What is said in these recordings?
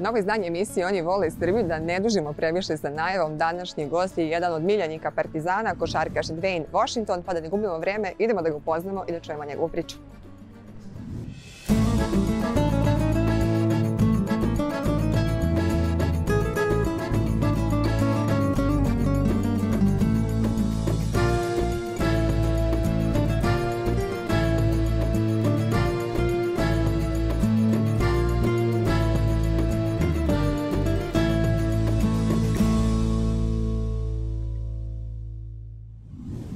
Novo izdanje emisije Oni vole Srbiju, da ne dužimo previše sa najavom. Današnji gost je jedan od miljenika Partizana, košarkaš Dvejn Vašington, pa da ne gubimo vreme, idemo da ga upoznamo i da čujemo njegovu priču.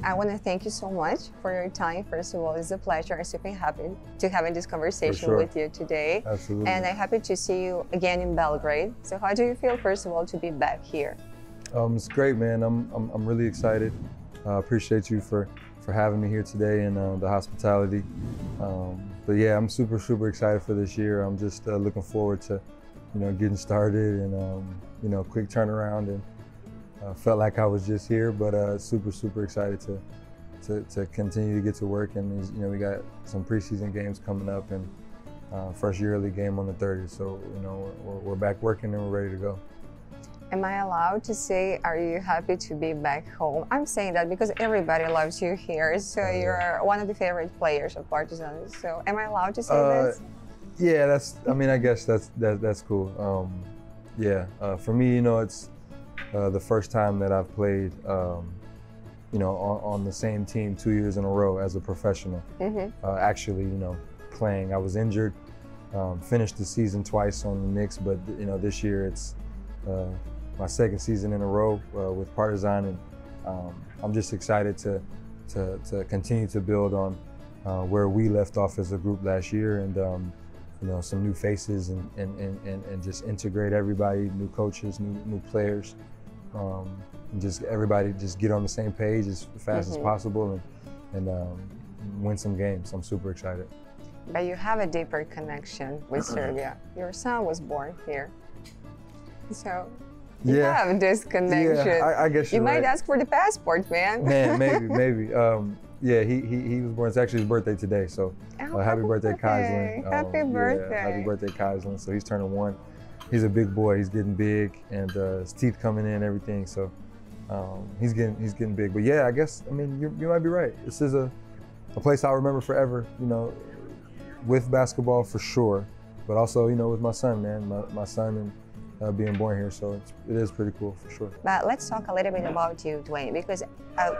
I want to thank you so much for your time. First of all, it's a pleasure. I'm super happy to have this conversation with you today. Absolutely. And I'm happy to see you again in Belgrade. So how do you feel, first of all, to be back here? It's great, man. I'm really excited. I appreciate you for having me here today and the hospitality. But yeah, I'm super excited for this year. I'm just looking forward to, getting started and quick turnaround, and felt like I was just here, but super excited to continue to get to work. And we got some preseason games coming up, and first yearly game on the 30th. So we're back working and we're ready to go. Am I allowed to say, are you happy to be back home? I'm saying that because everybody loves you here. So you're one of the favorite players of Partizan. So am I allowed to say this? Yeah, I guess that's cool. For me, it's the first time that I've played, on the same team 2 years in a row as a professional. Actually, playing. I was injured, finished the season twice on the Knicks, but this year it's my second season in a row with Partizan, and I'm just excited to continue to build on where we left off as a group last year, and some new faces, and just integrate everybody, new coaches, new players. And just everybody just get on the same page as fast as possible and win some games. I'm super excited. But you have a deeper connection with Serbia. Your son was born here, so you have this connection. Yeah, I guess you might ask for the passport, man. Maybe. He was born. It's actually his birthday today, so happy birthday, Kaislin. Happy birthday. Happy birthday, Kaislin. So he's turning 1. He's a big boy. He's getting big, and his teeth coming in and everything. So he's getting big. But yeah, I guess you might be right. This is a place I'll remember forever. With basketball for sure, but also with my son, man. My son and being born here, so it is pretty cool for sure. But let's talk a little bit about you, Dvejn, because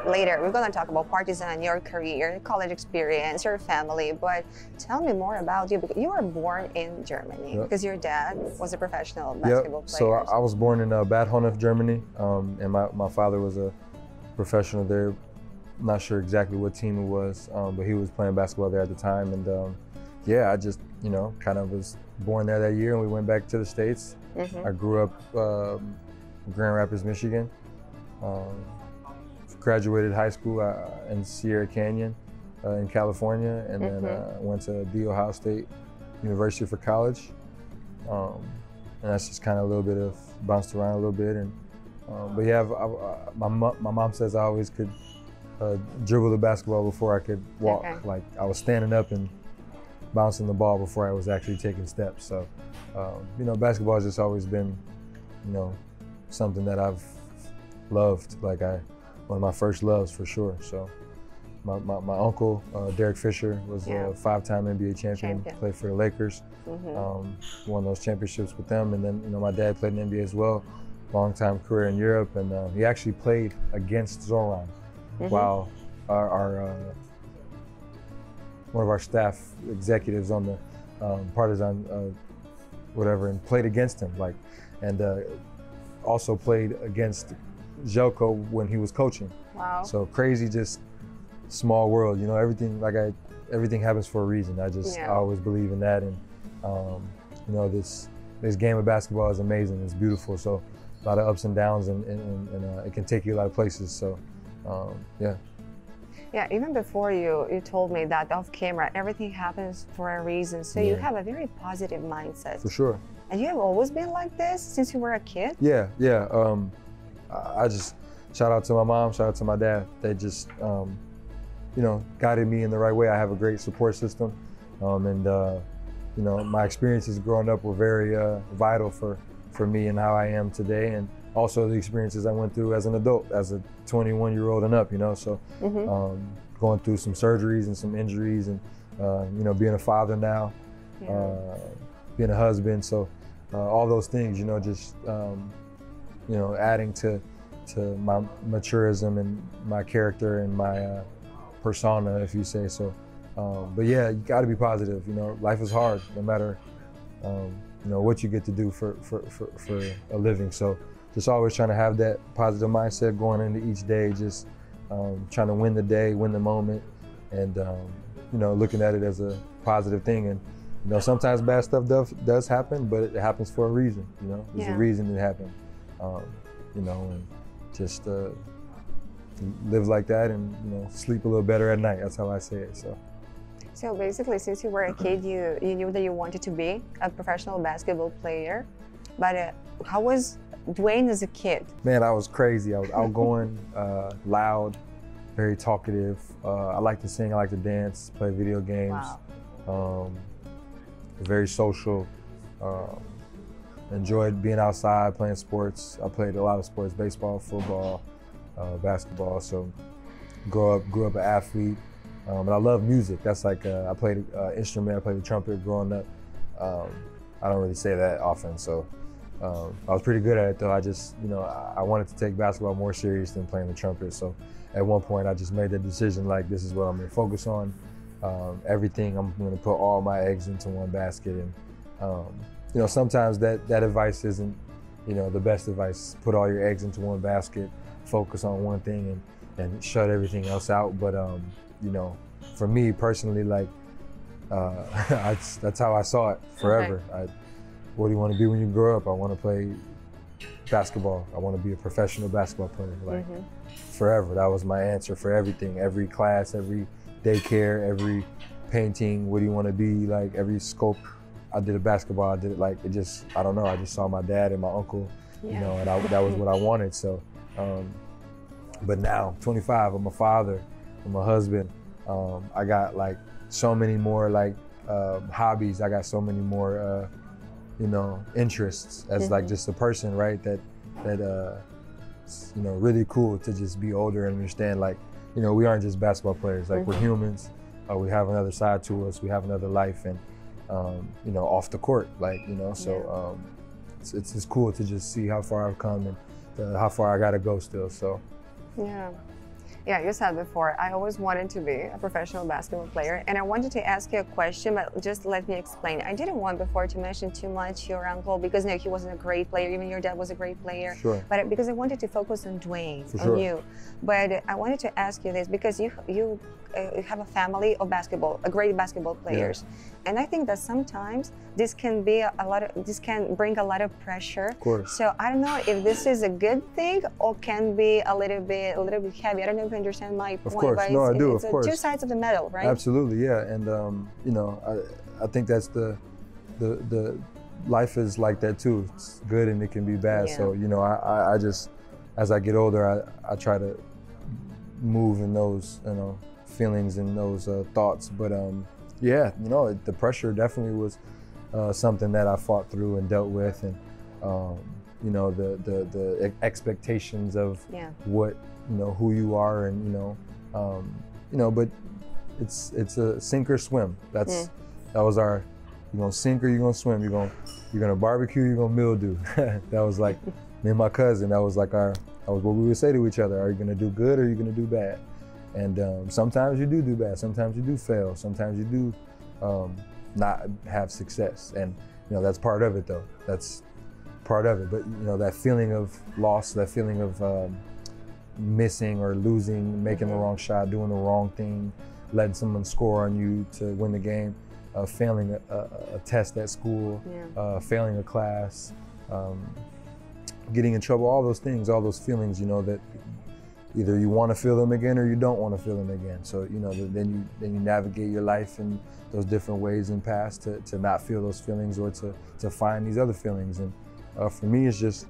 later we're going to talk about Partizan, your career, college experience, your family. But tell me more about you, because you were born in Germany, because your dad was a professional basketball player. So I was born in Bad Honnef, Germany, and my father was a professional there. Not sure exactly what team it was, but he was playing basketball there at the time. And I just kind of was born there that year, and we went back to the States. I grew up in Grand Rapids, Michigan. Graduated high school in Sierra Canyon in California, and then went to The Ohio State University for college. And that's just kind of a little bit of bounced around a little bit. And but yeah, my mom says I always could dribble the basketball before I could walk. Like I was standing up and bouncing the ball before I was actually taking steps. So, basketball has just always been, something that I've loved. Like one of my first loves for sure. So, my uncle, Derek Fisher, was a 5-time NBA champion, played for the Lakers, won those championships with them. And then, my dad played in the NBA as well, long-time career in Europe. And he actually played against Zoran while our one of our staff executives on the Partizan, and played against him, and also played against Željko when he was coaching. Wow. So crazy, just small world, everything happens for a reason. I always believe in that, and this game of basketball is amazing. It's beautiful. So a lot of ups and downs, and it can take you a lot of places. So yeah. Yeah, even before you told me that off camera, everything happens for a reason. So you have a very positive mindset. For sure. And you have always been like this since you were a kid? Yeah. I just shout out to my mom, shout out to my dad. They just, guided me in the right way. I have a great support system, and you know, my experiences growing up were very vital for me and how I am today, and also the experiences I went through as an adult, as a 21-year-old and up, you know. So going through some surgeries and some injuries, and you know, being a father now, being a husband. So all those things, you know, just you know, adding to my maturism and my character and my persona, if you say so. But yeah, you got to be positive. You know, life is hard, no matter you know what you get to do for a living. So just always trying to have that positive mindset going into each day. Just trying to win the day, win the moment, and you know, looking at it as a positive thing. And you know, sometimes bad stuff does happen, but it happens for a reason. You know, there's a reason it happened. You know, and just live like that, and you know, sleep a little better at night. That's how I say it. So basically, since you were a kid, you knew that you wanted to be a professional basketball player. But how was Dvejn as a kid? Man, I was crazy. I was outgoing, loud, very talkative. I like to sing, I like to dance, play video games. Wow. Very social. Enjoyed being outside, playing sports. I played a lot of sports: baseball, football, basketball. So grew up an athlete. And I love music. That's like, I played an instrument, I played the trumpet growing up. I don't really say that often, so I was pretty good at it though. I just, you know, I wanted to take basketball more serious than playing the trumpet. So at one point I just made the decision, like, this is what I'm gonna focus on. Everything, I'm gonna put all my eggs into one basket. And you know, sometimes that advice isn't, you know, the best advice. Put all your eggs into one basket, focus on one thing, and shut everything else out. But you know, for me personally, like, that's how I saw it forever. Okay. What do you want to be when you grow up? I want to play basketball. I want to be a professional basketball player. Like, forever. That was my answer for everything. Every class, every daycare, every painting. What do you want to be? Like, every sculpt. I did a basketball. I did it, like, it just, I don't know. I just saw my dad and my uncle, you know, and that was what I wanted. So, but now, 25, I'm a father. I'm a husband. I got like so many more like hobbies. I got so many more you know, interests as like just a person, right? That you know, really cool to just be older and understand, like, you know, we aren't just basketball players. Like, we're humans. We have another side to us. We have another life, and you know, off the court, like, you know. So it's just cool to just see how far I've come and how far I gotta go still. So yeah, you said before, I always wanted to be a professional basketball player, and I wanted to ask you a question, but just let me explain. I didn't want before to mention too much your uncle, because no, he wasn't a great player, even your dad was a great player. Sure. But because I wanted to focus on Dvejn, on you. But I wanted to ask you this, because you have a family of great basketball players. And I think that sometimes this can be this can bring a lot of pressure. Of course. So I don't know if this is a good thing or can be a little bit heavy. I don't know if you understand my point. Of course, no, I do, of course. Two sides of the medal, right? Absolutely, yeah. And you know, I think that's the life is like that too. It's good and it can be bad. So, you know, I just, as I get older, I try to move in those, you know, feelings and those thoughts. But yeah, you know, the pressure definitely was something that I fought through and dealt with, and you know, the expectations of what, you know, who you are, and you know, but it's a sink or swim. That was our, you're gonna sink or you're gonna swim. You're gonna barbecue, you're gonna mildew. That was like me and my cousin. That was like that was what we would say to each other. Are you gonna do good or are you gonna do bad? And sometimes you do bad, sometimes you do fail, sometimes you do not have success. And you know, that's part of it though. That's part of it. But you know, that feeling of loss, that feeling of missing or losing, making the wrong shot, doing the wrong thing, letting someone score on you to win the game, failing a test at school, failing a class, getting in trouble, all those things, all those feelings, you know, that either you want to feel them again or you don't want to feel them again. So, you know, then you navigate your life in those different ways in past to not feel those feelings or to find these other feelings. And for me, it's just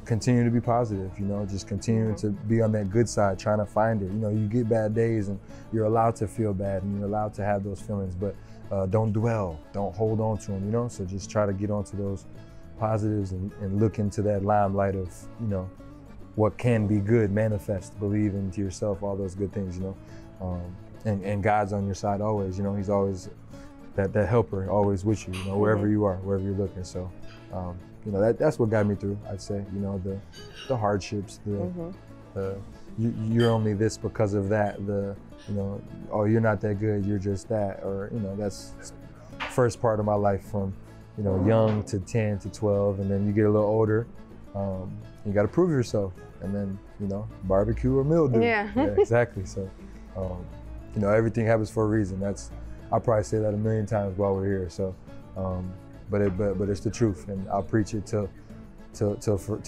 continue to be positive, you know, just continuing to be on that good side, trying to find it. You know, you get bad days and you're allowed to feel bad and you're allowed to have those feelings, but don't dwell, don't hold on to them, you know? So just try to get onto those positives and look into that limelight of, you know, what can be good, manifest, believe into yourself, all those good things, you know? And God's on your side always, you know, he's always that helper, always with you, you know, wherever you are, wherever you're looking. So, you know, that's what got me through, I'd say, you know, the hardships, you're only this because of that, you know, oh, you're not that good, you're just that, or, you know, that's first part of my life from, you know, young to 10 to 12, and then you get a little older, you got to prove yourself, and then, you know, barbecue or mildew. Yeah. Yeah, exactly. So, you know, everything happens for a reason. I'll probably say that a million times while we're here. So, but it's the truth, and I'll preach it till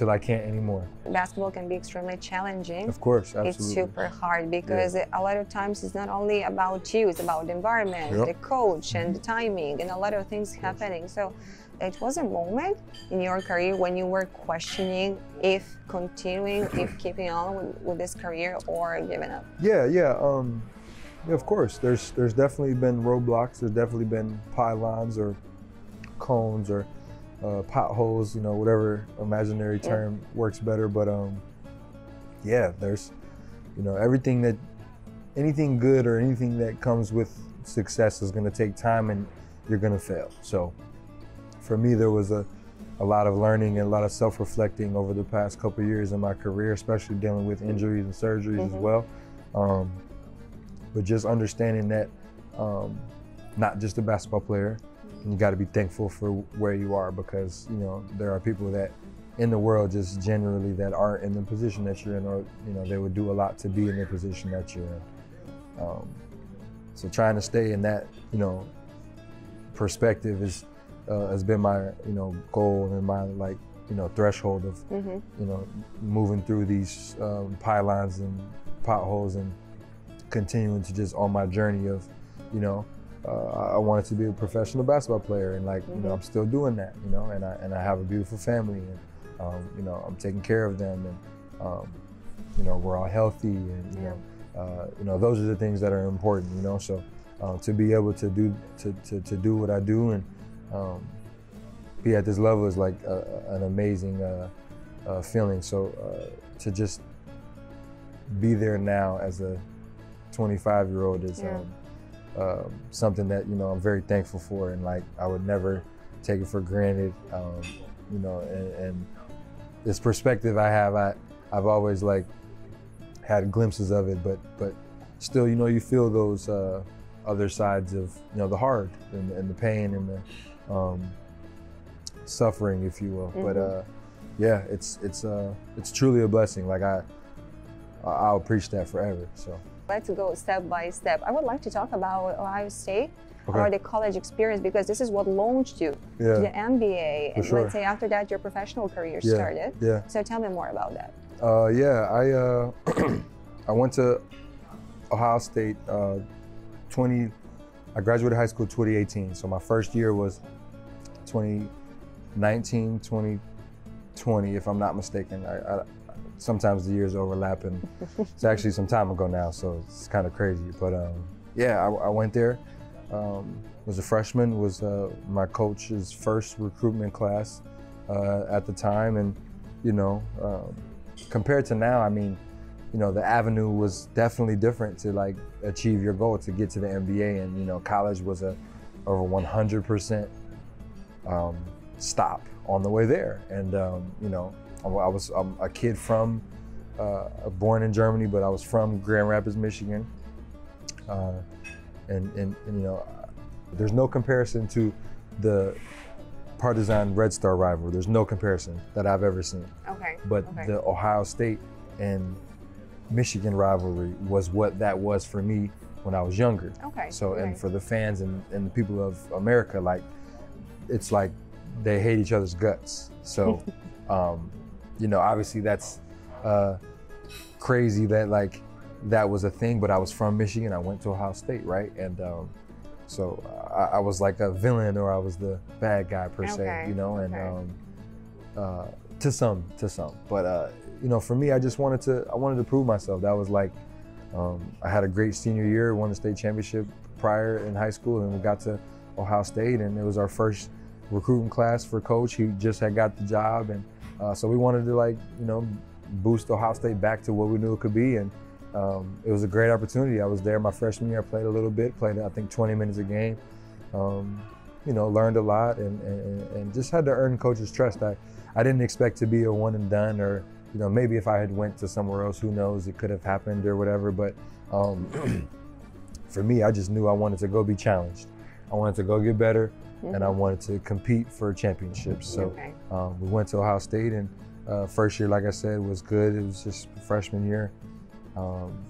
I can't anymore. Basketball can be extremely challenging. Of course, absolutely. It's super hard because a lot of times it's not only about you, it's about the environment, the coach, and the timing, and a lot of things happening. So it was a moment in your career when you were questioning if continuing, if keeping on with this career or giving up. Yeah, of course. There's definitely been roadblocks. There's definitely been pylons or cones or potholes, you know, whatever imaginary term works better. But yeah, there's, you know, anything good or anything that comes with success is going to take time, and you're going to fail. So for me, there was a lot of learning and a lot of self-reflecting over the past couple of years in my career, especially dealing with injuries and surgeries as well. But just understanding that not just a basketball player, and you got to be thankful for where you are, because, you know, there are people that in the world just generally that aren't in the position that you're in, or, you know, they would do a lot to be in the position that you're in. So trying to stay in that, you know, perspective has been my, you know, goal and my, like, you know, threshold of, you know, moving through these pylons and potholes and continuing to just on my journey of, you know, I wanted to be a professional basketball player, and, like, you know, I'm still doing that, you know, and I have a beautiful family, and you know, I'm taking care of them, and you know, we're all healthy, and you know, those are the things that are important, you know. So to be able to do what I do and be at this level is like an amazing feeling. So to just be there now as a 25-year-old is something that, you know, I'm very thankful for, and, like, I would never take it for granted. You know, and this perspective I have, I've always, like, had glimpses of it, but still, you know, you feel those other sides of, you know, the hard and the pain and the suffering, if you will. But yeah, it's truly a blessing. Like, I'll preach that forever. So let's go step by step. I would like to talk about Ohio State or the college experience, because this is what launched you to the NBA. And let's say after that, your professional career started. Yeah. So tell me more about that. I went to Ohio State I graduated high school 2018. So my first year was 2019, 2020, if I'm not mistaken. Sometimes the years overlap, and it's actually some time ago now, so it's kind of crazy. But yeah, I went there, was a freshman, was my coach's first recruitment class at the time. And, you know, compared to now, I mean, you know, the avenue was definitely different to, like, achieve your goal to get to the NBA. And, you know, college was a over 100% stop on the way there. And, you know, I'm a kid from, born in Germany, but I was from Grand Rapids, Michigan. And you know, there's no comparison to the Partizan Red Star rivalry. There's no comparison that I've ever seen. But the Ohio State and Michigan rivalry was what that was for me when I was younger. So, and for the fans and the people of America, like, it's like they hate each other's guts. So, you know, obviously that's crazy that, like, that was a thing, but I was from Michigan. I went to Ohio State, right? And so I was like a villain, or I was the bad guy per se, you know, and to some. But you know, for me, I wanted to prove myself. That was like, I had a great senior year, won the state championship, prior in high school, and we got to Ohio State, and it was our first recruiting class for coach. He just had got the job, and so we wanted to, like, you know, boost Ohio State back to what we knew it could be, and it was a great opportunity. I was there my freshman year. I played a little bit, played I think 20 minutes a game. You know, learned a lot, and just had to earn coach's trust. I didn't expect to be a one and done, or, you know, maybe if I had went to somewhere else, who knows, it could have happened or whatever. But for me, I just knew I wanted to go be challenged. I wanted to go get better, and I wanted to compete for championships. So we went to Ohio State, and first year, like I said, was good. It was just freshman year.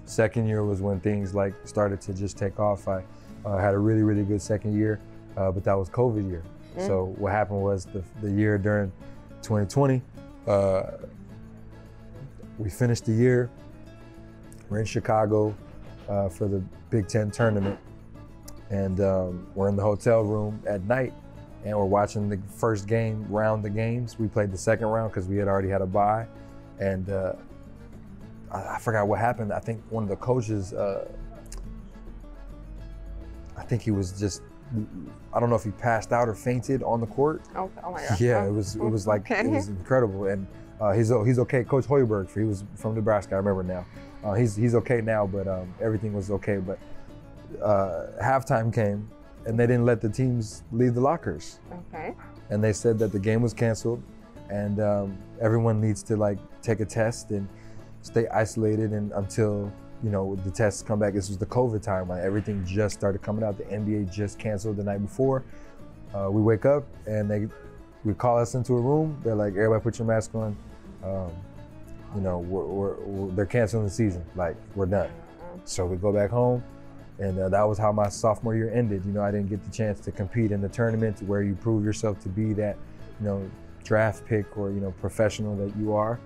Second year was when things like started to just take off. I had a really, really good second year, but that was COVID year. So what happened was the year during 2020, we finished the year. We're in Chicago for the Big Ten tournament, and we're in the hotel room at night, and we're watching the first round of games. We played the second round because we had already had a bye, and I forgot what happened. I think one of the coaches, I think he was just, I don't know if he passed out or fainted on the court. Oh my God. Yeah, it was like, it was incredible. And he's okay. Coach Hoiberg, he was from Nebraska, I remember now. He's okay now, but everything was okay. But halftime came, and they didn't let the teams leave the lockers. Okay. And they said that the game was canceled, and everyone needs to, like, take a test and stay isolated and until, you know, the tests come back. This was the COVID time, like everything just started coming out. The NBA just canceled the night before. We wake up and we call us into a room. They're like, everybody put your mask on. You know, they're canceling the season. Like, we're done. So we go back home, and that was how my sophomore year ended. You know, I didn't get the chance to compete in the tournament where you prove yourself to be that, you know, draft pick or, you know, professional that you are.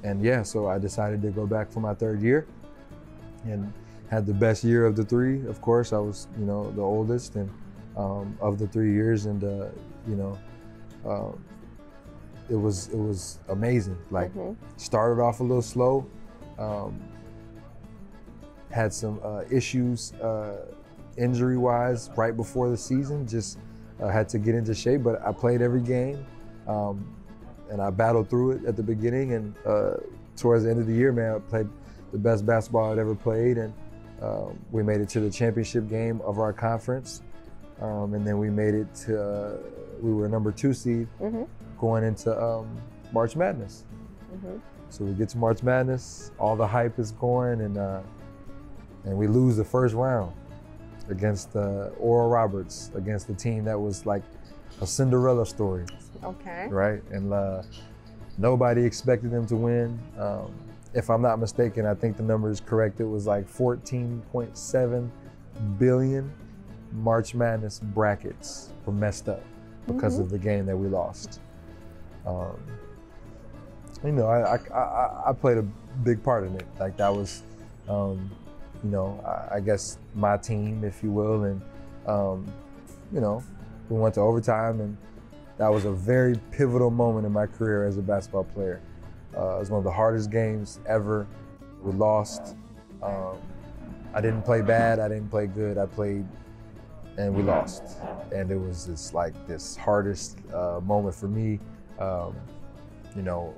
And yeah, so I decided to go back for my third year and had the best year of the three. Of course, I was, you know, the oldest and of the 3 years, and you know, it was amazing. Like, started off a little slow, had some issues injury-wise right before the season. Just had to get into shape, but I played every game. And I battled through it at the beginning, and towards the end of the year, man, I played the best basketball I'd ever played, and we made it to the championship game of our conference, and then we made it to, we were number 2 seed going into March Madness. So we get to March Madness, all the hype is going, and we lose the first round against Oral Roberts, against the team that was like a Cinderella story. Okay. Right, and nobody expected them to win. If I'm not mistaken, I think the number is correct. It was like 14.7 billion March Madness brackets were messed up because of the game that we lost. You know, I played a big part in it. Like, that was, you know, I guess my team, if you will, and you know, we went to overtime, and that was a very pivotal moment in my career as a basketball player. It was one of the hardest games ever. We lost. I didn't play bad, I didn't play good. I played, and we lost. And it was just like this hardest moment for me, you know,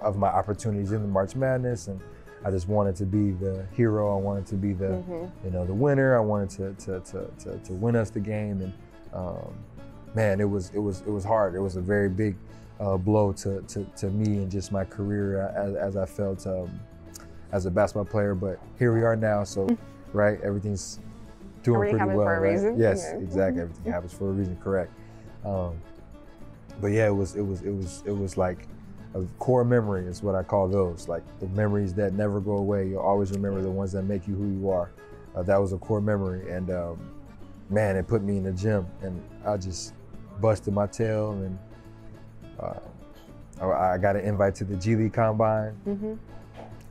of my opportunities in the March Madness. And I just wanted to be the hero. I wanted to be the, you know, the winner. I wanted to win us the game. And man, it was hard. It was a very big blow to me and just my career as I felt as a basketball player. But here we are now, so right, everything's doing pretty well. For a reason. Yes, exactly. Everything happens for a reason. Correct. But yeah, it was like a core memory is what I call those. Like, the memories that never go away. You'll always remember the ones that make you who you are. That was a core memory, and man, it put me in the gym, and I just busted my tail, and I got an invite to the G League Combine.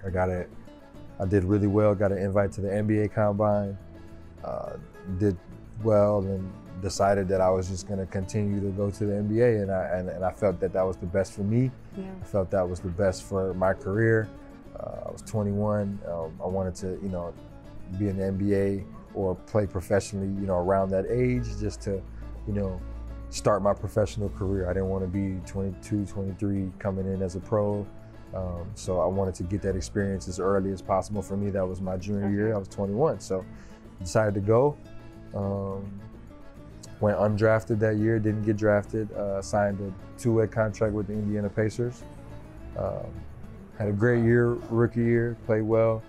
I did really well, got an invite to the NBA Combine, did well, and decided that I was just gonna continue to go to the NBA, and I felt that was the best for me. I felt that was the best for my career. I was 21, I wanted to, you know, be in the NBA, or play professionally, you know, around that age, just to, you know, start my professional career. I didn't want to be 22, 23 coming in as a pro. So I wanted to get that experience as early as possible. For me, that was my junior year. I was 21, so decided to go. Went undrafted that year, didn't get drafted. Signed a 2-way contract with the Indiana Pacers. Had a great year, rookie year, played well.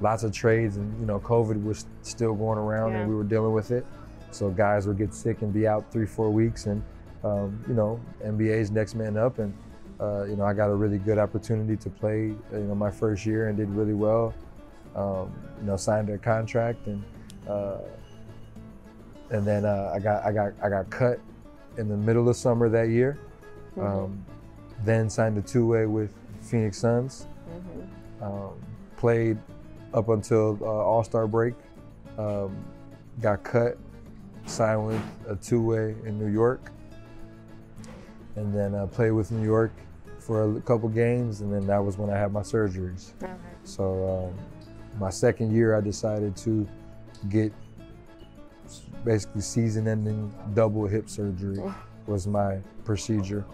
Lots of trades, and you know, COVID was still going around, and we were dealing with it. So guys would get sick and be out 3-4 weeks, and you know, NBA's next man up, and you know, I got a really good opportunity to play, you know, my first year and did really well. You know, signed a contract, and then I got cut in the middle of summer that year. Then signed a 2-way with Phoenix Suns. Played up until All-Star break. Got cut, signed with a 2-way in New York, and then played with New York for a couple games, and then that was when I had my surgeries. So my second year, I decided to get basically season-ending double hip surgery was my procedure.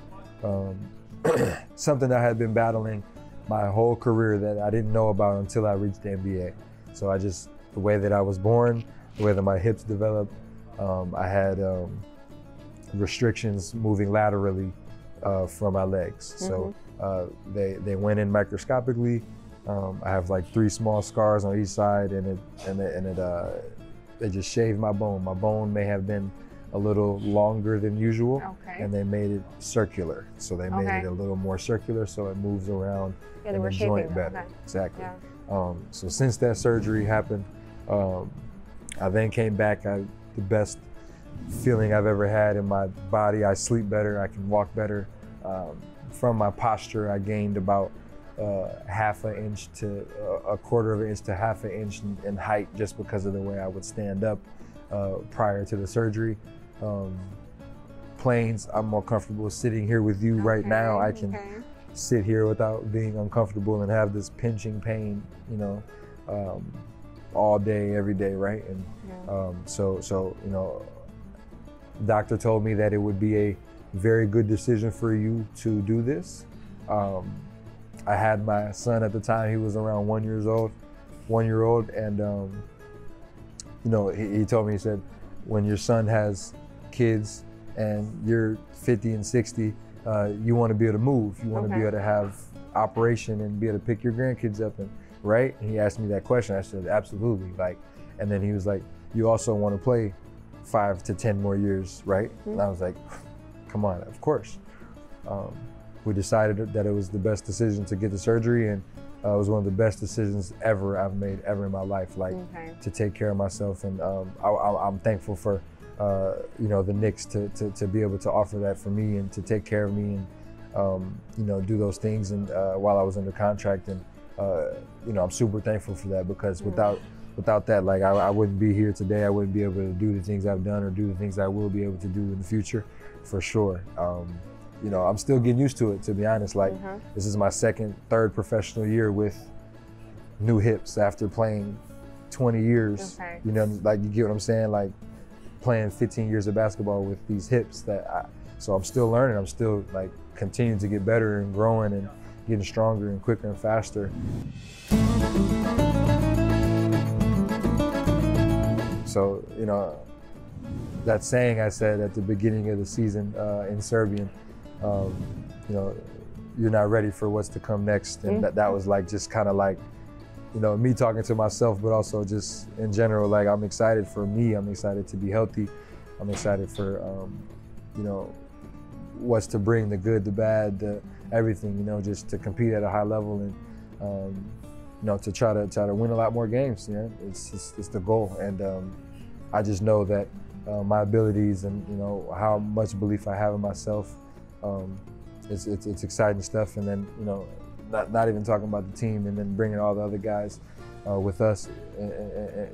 Something I had been battling my whole career that I didn't know about until I reached the NBA. So the way that I was born, the way that my hips developed, I had restrictions moving laterally from my legs. So they went in microscopically. I have like 3 small scars on each side, and they just shaved my bone. My bone may have been a little longer than usual, and they made it circular. So they made it a little more circular, so it moves around in the joint better. Exactly. So since that surgery happened, I then came back. The best feeling I've ever had in my body. I sleep better, I can walk better. From my posture, I gained about 1/2 inch to 1/4 inch to 1/2 inch in height, just because of the way I would stand up prior to the surgery. Planes, I'm more comfortable sitting here with you right now. I can sit here without being uncomfortable and have this pinching pain, you know, all day, every day, right? And so you know, the doctor told me that it would be a very good decision for you to do this. I had my son at the time. He was around 1 year old, and you know, he told me, he said, when your son has kids and you're 50 and 60, you want to be able to move. You want to be able to have operation and be able to pick your grandkids up, and right? And he asked me that question. I said, absolutely. Like, and then he was like, you also want to play 5 to 10 more years, right? And I was like, come on, of course. We decided that it was the best decision to get the surgery, and it was one of the best decisions I've made ever in my life, like to take care of myself. And I'm thankful for you know, the Knicks to be able to offer that for me and to take care of me, and you know, do those things. And while I was under contract, and you know, I'm super thankful for that, because without that, like I wouldn't be here today. I wouldn't be able to do the things I've done or do the things I will be able to do in the future, for sure. You know, I'm still getting used to it, to be honest. Like, this is my third professional year with new hips after playing 20 years. You know, like, you get what I'm saying? Like, playing 15 years of basketball with these hips so I'm still learning. I'm still like continuing to get better and growing and getting stronger and quicker and faster. So, you know, that saying I said at the beginning of the season in Serbian, you know, you're not ready for what's to come next. And that was like, just kind of like, you know, me talking to myself, but also just in general, like, I'm excited for me. I'm excited to be healthy. I'm excited for, you know, what's to bring, the good, the bad, everything, you know, just to compete at a high level, and, you know, to try to win a lot more games. You know, it's the goal. And I just know that my abilities and, you know, how much belief I have in myself, it's exciting stuff. And then, you know, not even talking about the team, and then bringing all the other guys with us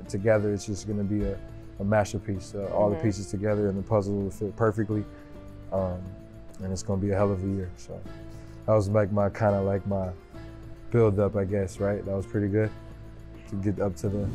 together, it's just going to be a masterpiece. All the pieces together, and the puzzle will fit perfectly, and it's going to be a hell of a year. So that was like my kind of like my build up, I guess, right? That was pretty good to get up to the